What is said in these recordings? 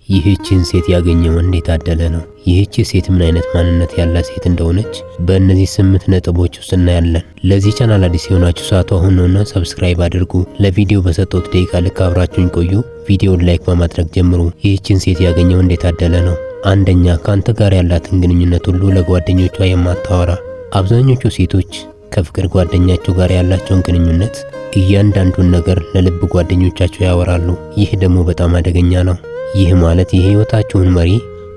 ይህችን ሴት ያገኘ ወንድ የታደለ ነው። ይህች ሴት ምን አይነት ማንነት ያላት ሴት እንደሆነች በእነዚህ 8 ነጥቦች ውስጥ እናያለን። ለዚህ ቻናል አዲስ የሆናችሁ ሰዓቱ አሁን ነውና ሰብስክራይብ አድርጉ። ለቪዲዮ በሰጠሁት ደቂቃ ልክ አብራችሁን ቆዩ። ቪዲዮውን ላይክ በማድረግ ጀምሩ። ይህችን ሴት ያገኘ ወንድ የታደለ ነው። አንደኛ፣ ካንተ ጋር ያላትን ግንኙነት ሁሉ ለጓደኞቿ የማታወራ። አብዛኞቹ ሴቶች ከፍቅር ጓደኛቸው ጋር ያላቸውን ግንኙነት እያንዳንዱን ነገር ለልብ ጓደኞቻቸው ያወራሉ። ይህ ደግሞ በጣም አደገኛ ነው። ይህ ማለት የህይወታችሁን መሪ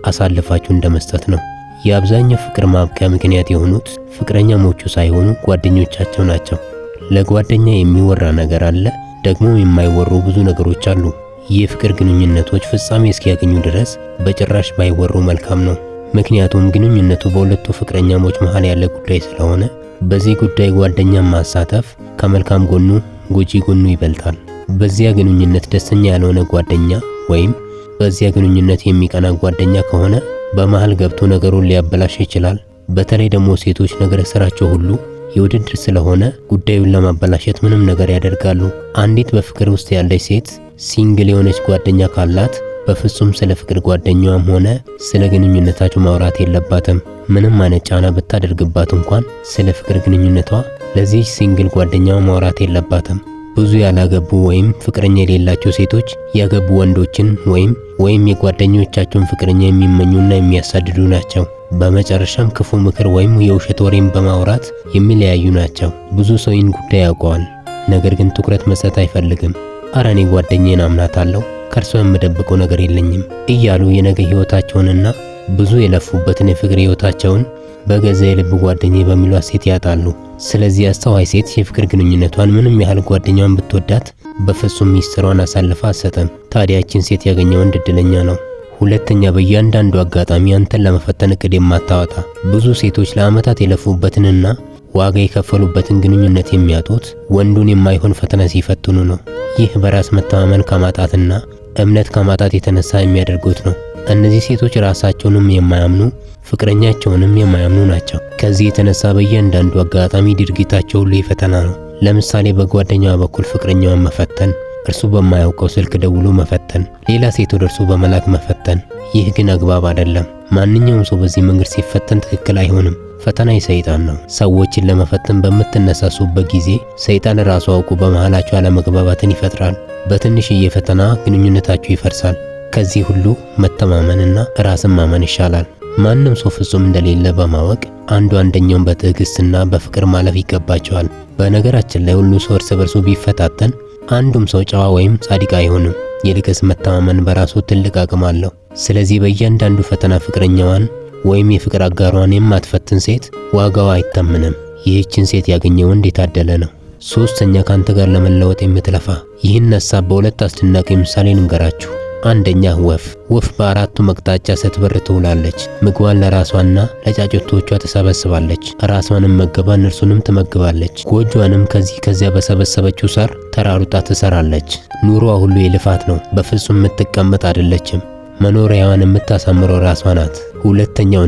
አሳልፋችሁ እንደመስጠት ነው። የአብዛኛው ፍቅር ማብቂያ ምክንያት የሆኑት ፍቅረኛሞቹ ሳይሆኑ ጓደኞቻቸው ናቸው። ለጓደኛ የሚወራ ነገር አለ፣ ደግሞ የማይወሩ ብዙ ነገሮች አሉ። የፍቅር ግንኙነቶች ፍጻሜ እስኪያገኙ ድረስ በጭራሽ ባይወሩ መልካም ነው። ምክንያቱም ግንኙነቱ በሁለቱ ፍቅረኛሞች መሃል ያለ ጉዳይ ስለሆነ በዚህ ጉዳይ ጓደኛን ማሳተፍ ከመልካም ጎኑ ጎጂ ጎኑ ይበልጣል። በዚያ ግንኙነት ደስተኛ ያልሆነ ጓደኛ ወይም በዚያ ግንኙነት የሚቀና ጓደኛ ከሆነ በመሃል ገብቶ ነገሩን ሊያበላሽ ይችላል። በተለይ ደግሞ ሴቶች ነገር ስራቸው ሁሉ የውድድር ስለሆነ ጉዳዩን ለማበላሸት ምንም ነገር ያደርጋሉ። አንዲት በፍቅር ውስጥ ያለች ሴት ሲንግል የሆነች ጓደኛ ካላት በፍጹም ስለ ፍቅር ጓደኛዋም ሆነ ስለ ግንኙነታቸው ማውራት የለባትም። ምንም አይነት ጫና ብታደርግባት እንኳን ስለ ፍቅር ግንኙነቷ ለዚህ ሲንግል ጓደኛዋ ማውራት የለባትም። ብዙ ያላገቡ ወይም ፍቅረኛ የሌላቸው ሴቶች ያገቡ ወንዶችን ወይም የጓደኞቻቸውን ፍቅረኛ የሚመኙና የሚያሳድዱ ናቸው። በመጨረሻም ክፉ ምክር ወይም የውሸት ወሬን በማውራት የሚለያዩ ናቸው። ብዙ ሰው ይህን ጉዳይ ያውቀዋል፣ ነገር ግን ትኩረት መስጠት አይፈልግም። አረ እኔ ጓደኛዬን አምናታለሁ፣ ከእርሷ የምደብቀው ነገር የለኝም እያሉ የነገ ህይወታቸውንና ብዙ የለፉበትን የፍቅር ህይወታቸውን በገዛ የልብ ጓደኛዬ በሚሏት ሴት ያጣሉ። ስለዚህ አስተዋይ ሴት የፍቅር ግንኙነቷን ምንም ያህል ጓደኛዋን ብትወዳት በፍጹም ሚስጥሯን አሳልፋ አትሰጥም። ታዲያችን ሴት ያገኘ ወንድ እድለኛ ነው። ሁለተኛ፣ በእያንዳንዱ አጋጣሚ አንተን ለመፈተን እቅድ የማታወጣ። ብዙ ሴቶች ለዓመታት የለፉበትንና ዋጋ የከፈሉበትን ግንኙነት የሚያጡት ወንዱን የማይሆን ፈተና ሲፈትኑ ነው። ይህ በራስ መተማመን ከማጣትና እምነት ከማጣት የተነሳ የሚያደርጉት ነው። እነዚህ ሴቶች ራሳቸውንም የማያምኑ ፍቅረኛቸውንም የማያምኑ ናቸው። ከዚህ የተነሳ በእያንዳንዱ አጋጣሚ ድርጊታቸው ሁሉ ፈተና ነው። ለምሳሌ በጓደኛዋ በኩል ፍቅረኛዋን መፈተን፣ እርሱ በማያውቀው ስልክ ደውሎ መፈተን፣ ሌላ ሴት ወደ እርሱ በመላክ መፈተን። ይህ ግን አግባብ አይደለም። ማንኛውም ሰው በዚህ መንገድ ሲፈተን ትክክል አይሆንም። ፈተና የሰይጣን ነው። ሰዎችን ለመፈተን በምትነሳሱበት ጊዜ ሰይጣን ራሱ አውቆ በመሃላችሁ አለመግባባትን ይፈጥራል። በትንሽዬ ፈተና ግንኙነታችሁ ይፈርሳል። ከዚህ ሁሉ መተማመንና ራስን ማመን ይሻላል። ማንም ሰው ፍጹም እንደሌለ በማወቅ አንደኛውን በትዕግስትና በፍቅር ማለፍ ይገባቸዋል። በነገራችን ላይ ሁሉ ሰው እርስ በርሱ ቢፈታተን አንዱም ሰው ጨዋ ወይም ጻድቅ አይሆንም። ይልቅስ መተማመን በራሱ ትልቅ አቅም አለው። ስለዚህ በእያንዳንዱ ፈተና ፍቅረኛዋን ወይም የፍቅር አጋሯን የማትፈትን ሴት ዋጋዋ አይታመንም። ይህችን ሴት ያገኘ ወንድ የታደለ ነው። ሶስተኛ፣ ካንተ ጋር ለመለወጥ የምትለፋ። ይህን ሐሳብ በሁለት አስደናቂ ምሳሌ ልንገራችሁ። አንደኛ፣ ወፍ በአራቱም አቅጣጫ ስትበር ትውላለች። ምግቧን ለራሷና ለጫጩቶቿ ትሰበስባለች። ራሷንም መገባ እነርሱንም ትመግባለች። ጎጆዋንም ከዚያ በሰበሰበችው ሳር ተራሩጣ ትሰራለች። ኑሮዋ ሁሉ የልፋት ነው። በፍጹም የምትቀመጥ አይደለችም። መኖሪያዋን የምታሳምረው ራሷ ናት። ሁለተኛው፣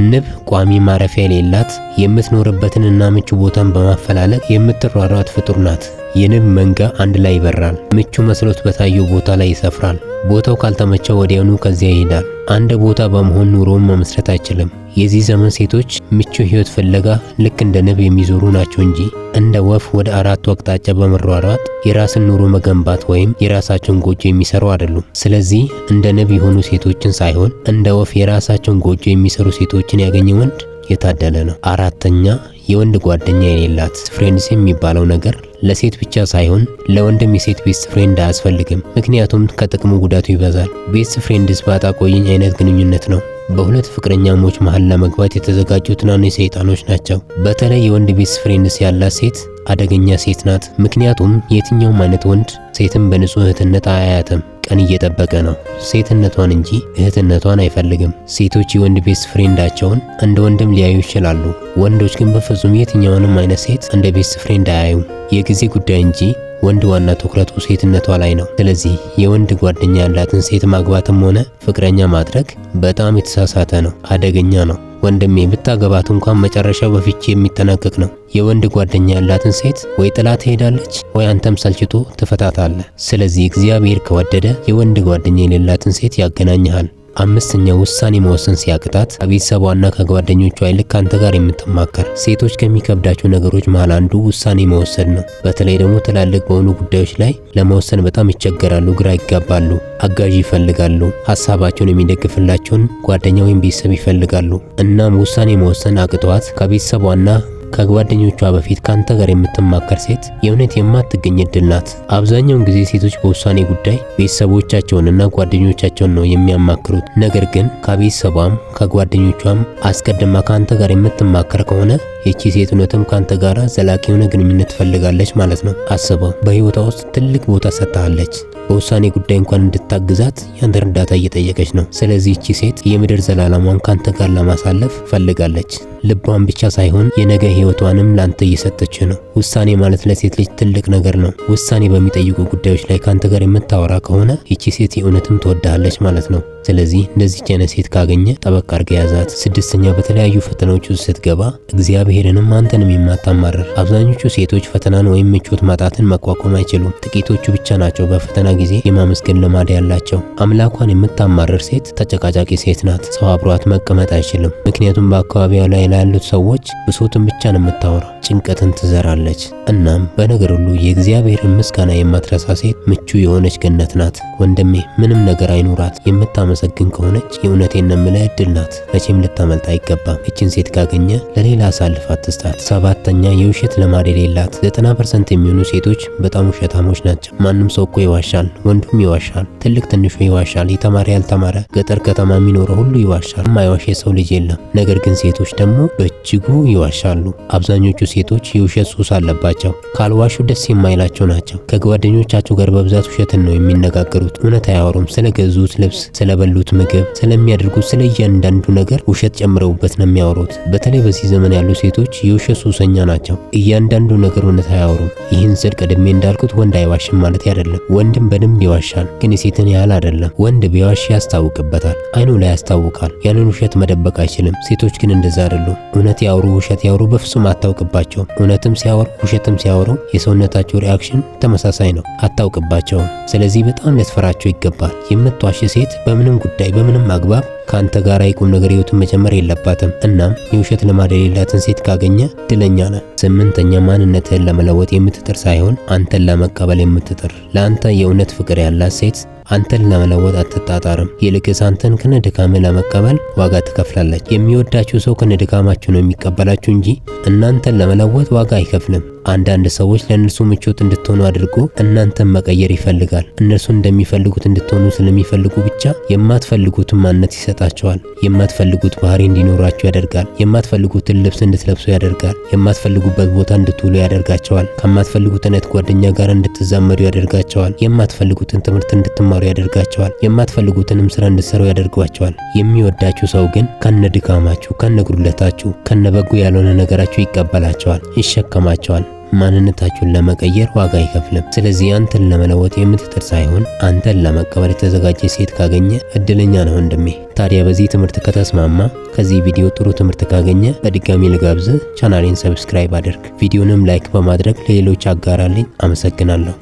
ንብ ቋሚ ማረፊያ የሌላት የምትኖርበትንና ምቹ ቦታን በማፈላለግ የምትሯሯጥ ፍጡር ናት። የንብ መንጋ አንድ ላይ ይበራል። ምቹ መስሎት በታየው ቦታ ላይ ይሰፍራል። ቦታው ካልተመቸው ወዲያውኑ ከዚያ ይሄዳል። አንድ ቦታ በመሆን ኑሮውን መመስረት አይችልም። የዚህ ዘመን ሴቶች ምቹ ህይወት ፍለጋ ልክ እንደ ንብ የሚዞሩ ናቸው እንጂ እንደ ወፍ ወደ አራቱ አቅጣጫ በመሯሯጥ የራስን ኑሮ መገንባት ወይም የራሳቸውን ጎጆ የሚሰሩ አይደሉም። ስለዚህ እንደ ንብ የሆኑ ሴቶችን ሳይሆን እንደ ወፍ የራሳቸውን ጎጆ የሚሰሩ ሴቶችን ያገኘ ወንድ የታደለ ነው። አራተኛ፣ የወንድ ጓደኛ የሌላት። ፍሬንድስ የሚባለው ነገር ለሴት ብቻ ሳይሆን ለወንድም የሴት ቤስት ፍሬንድ አያስፈልግም። ምክንያቱም ከጥቅሙ ጉዳቱ ይበዛል። ቤስት ፍሬንድስ ባጣ ቆየኝ አይነት ግንኙነት ነው። በሁለት ፍቅረኛሞች መሃል ለመግባት የተዘጋጁ ትናንሽ ሰይጣኖች ናቸው። በተለይ የወንድ ቤስት ፍሬንድስ ያላት ሴት አደገኛ ሴት ናት። ምክንያቱም የትኛውም አይነት ወንድ ሴትን በንጹህ እህትነት አያያትም። ቀን እየጠበቀ ነው። ሴትነቷን እንጂ እህትነቷን አይፈልግም። ሴቶች የወንድ ቤስት ፍሬንዳቸውን እንደ ወንድም ሊያዩ ይችላሉ። ወንዶች ግን በፍጹም የትኛውንም አይነት ሴት እንደ ቤስት ፍሬንድ አያዩም። የጊዜ ጉዳይ እንጂ ወንድ ዋና ትኩረቱ ሴትነቷ ላይ ነው። ስለዚህ የወንድ ጓደኛ ያላትን ሴት ማግባትም ሆነ ፍቅረኛ ማድረግ በጣም የተሳሳተ ነው፣ አደገኛ ነው። ወንድሜ ብታገባት እንኳን መጨረሻው በፍቺ የሚጠናቀቅ ነው። የወንድ ጓደኛ ያላትን ሴት ወይ ጥላ ትሄዳለች ወይ አንተም ሰልችቶ ትፈታታለህ። ስለዚህ እግዚአብሔር ከወደደ የወንድ ጓደኛ የሌላትን ሴት ያገናኝሃል። አምስተኛው ውሳኔ መወሰን ሲያቅታት ከቤተሰቧና ከጓደኞቿ ይልቅ ካንተ ጋር የምትማከር። ሴቶች ከሚከብዳቸው ነገሮች መሃል አንዱ ውሳኔ መወሰን ነው። በተለይ ደግሞ ትላልቅ በሆኑ ጉዳዮች ላይ ለመወሰን በጣም ይቸገራሉ፣ ግራ ይጋባሉ፣ አጋዥ ይፈልጋሉ፣ ሀሳባቸውን የሚደግፍላቸውን ጓደኛ ወይም ቤተሰብ ይፈልጋሉ። እናም ውሳኔ መወሰን አቅቷት ከቤተሰቧና ከጓደኞቿ በፊት ካንተ ጋር የምትማከር ሴት የእውነት የማትገኝ እድል ናት። አብዛኛውን ጊዜ ሴቶች በውሳኔ ጉዳይ ቤተሰቦቻቸውንና ጓደኞቻቸውን ነው የሚያማክሩት። ነገር ግን ከቤተሰቧም ከጓደኞቿም አስቀድማ ካንተ ጋር የምትማከር ከሆነ ይቺ ሴት እውነትም ካንተ ጋር ዘላቂ የሆነ ግንኙነት ትፈልጋለች ማለት ነው። አስበው፣ በህይወቷ ውስጥ ትልቅ ቦታ ሰጥታለች። በውሳኔ ጉዳይ እንኳን እንድታግዛት ያንተ እርዳታ እየጠየቀች ነው። ስለዚህ ይቺ ሴት የምድር ዘላለሟን ካንተ ጋር ለማሳለፍ ፈልጋለች። ልቧን ብቻ ሳይሆን የነገ ህይወቷንም ላንተ እየሰጠች ነው። ውሳኔ ማለት ለሴት ልጅ ትልቅ ነገር ነው። ውሳኔ በሚጠይቁ ጉዳዮች ላይ ካንተ ጋር የምታወራ ከሆነ ይቺ ሴት የእውነትም ትወዳለች ማለት ነው። ስለዚህ እንደዚህች አይነት ሴት ካገኘ ጠበቅ አድርገህ ያዛት። ስድስተኛ በተለያዩ ፈተናዎች ውስጥ ስትገባ እግዚአብሔርንም አንተንም የማታማርር። አብዛኞቹ ሴቶች ፈተናን ወይም ምቾት ማጣትን መቋቋም አይችሉም። ጥቂቶቹ ብቻ ናቸው በፈተና ጊዜ የማመስገን ልማድ ያላቸው። አምላኳን የምታማርር ሴት ተጨቃጫቂ ሴት ናት። ሰው አብሯት መቀመጥ አይችልም። ምክንያቱም በአካባቢዋ ላይ ላሉት ሰዎች ብሶትን ብቻ ነው የምታወራው፣ ጭንቀትን ትዘራለች። እናም በነገር ሁሉ የእግዚአብሔርን ምስጋና የማትረሳ ሴት ምቹ የሆነች ገነት ናት። ወንድሜ ምንም ነገር አይኑራት የምታመሰግን ከሆነች የእውነቴን ነው የምልህ እድል ናት። መቼም ልታመልጥ አይገባም። እችን ሴት ካገኘ ለሌላ አሳልፍ አትስጣት። ሰባተኛ የውሸት ልማድ የሌላት። 90% የሚሆኑ ሴቶች በጣም ውሸታሞች ናቸው። ማንም ሰው እኮ ይዋሻል። ወንዱም ይዋሻል፣ ትልቅ ትንሹ ይዋሻል፣ የተማረ ያልተማረ፣ ገጠር ከተማ የሚኖረው ሁሉ ይዋሻል። የማይዋሽ የሰው ልጅ የለም። ነገር ግን ሴቶች ደግሞ በእጅጉ ይዋሻሉ። አብዛኞቹ ሴቶች የውሸት ሱስ አለባቸው። ካልዋሹ ደስ የማይላቸው ናቸው። ከጓደኞቻቸው ጋር በብዛት ውሸትን ነው የሚነጋገሩት። እውነት አያወሩም። ስለገዙት ልብስ፣ ስለበሉት ምግብ፣ ስለሚያደርጉት ስለ እያንዳንዱ ነገር ውሸት ጨምረውበት ነው የሚያወሩት። በተለይ በዚህ ዘመን ያሉ ሴቶች የውሸት ሱሰኛ ናቸው። እያንዳንዱ ነገር እውነት አያወሩም። ይህን ስል ቀድሜ እንዳልኩት ወንድ አይዋሽም ማለት አይደለም። ወንድም በደንብ ይዋሻል፣ ግን የሴትን ያህል አይደለም። ወንድ ቢዋሽ ያስታውቅበታል፣ አይኑ ላይ ያስታውቃል። ያንን ውሸት መደበቅ አይችልም። ሴቶች ግን እንደዛ አይደሉም። እውነት ያወሩ ውሸት ያወሩ በፍጹም አታውቅባቸውም። እውነትም ሲያወሩ ውሸትም ሲያወሩ የሰውነታቸው ሪአክሽን ተመሳሳይ ነው፣ አታውቅባቸውም። ስለዚህ በጣም ልትፈራቸው ይገባል። የምትዋሽ ሴት በምንም ጉዳይ በምንም አግባብ ካንተ ጋር የቁም ነገር ህይወትን መጀመር የለባትም። እናም የውሸት ልማድ የሌላትን ሴት ካገኘ ድለኛ ነህ። ስምንተኛ ማንነትህን ለመለወጥ የምትጥር ሳይሆን አንተን ለመቀበል የምትጥር። ለአንተ የእውነት ፍቅር ያላት ሴት አንተን ለመለወጥ አትጣጣርም። ይልቅስ አንተን ከነድካምህ ለመቀበል ዋጋ ትከፍላለች። የሚወዳችሁ ሰው ከነድካማችሁ ነው የሚቀበላችሁ እንጂ እናንተን ለመለወጥ ዋጋ አይከፍልም። አንዳንድ ሰዎች ለእነርሱ ምቾት እንድትሆኑ አድርጎ እናንተን መቀየር ይፈልጋል። እነርሱ እንደሚፈልጉት እንድትሆኑ ስለሚፈልጉ ብቻ የማትፈልጉትን ማንነት ይሰጣቸዋል። የማትፈልጉት ባህሪ እንዲኖራችሁ ያደርጋል። የማትፈልጉትን ልብስ እንድትለብሱ ያደርጋል። የማትፈልጉበት ቦታ እንድትውሉ ያደርጋቸዋል። ከማትፈልጉት አይነት ጓደኛ ጋር እንድትዛመዱ ያደርጋቸዋል። የማትፈልጉትን ትምህርት እንድትማሩ ያደርጋቸዋል። የማትፈልጉትንም ስራ እንድትሰሩ ያደርጓቸዋል። የሚወዳችሁ ሰው ግን ከነድካማችሁ፣ ከነጉድለታችሁ፣ ከነበጎ ያልሆነ ነገራችሁ ይቀበላቸዋል፣ ይሸከማቸዋል። ማንነታችሁን ለመቀየር ዋጋ አይከፍልም። ስለዚህ አንተን ለመለወጥ የምትጥር ሳይሆን አንተን ለመቀበል የተዘጋጀ ሴት ካገኘ እድለኛ ነው ወንድሜ። ታዲያ በዚህ ትምህርት ከተስማማ፣ ከዚህ ቪዲዮ ጥሩ ትምህርት ካገኘ በድጋሚ ልጋብዝህ፣ ቻናሌን ሰብስክራይብ አድርግ፣ ቪዲዮንም ላይክ በማድረግ ለሌሎች አጋራልኝ። አመሰግናለሁ።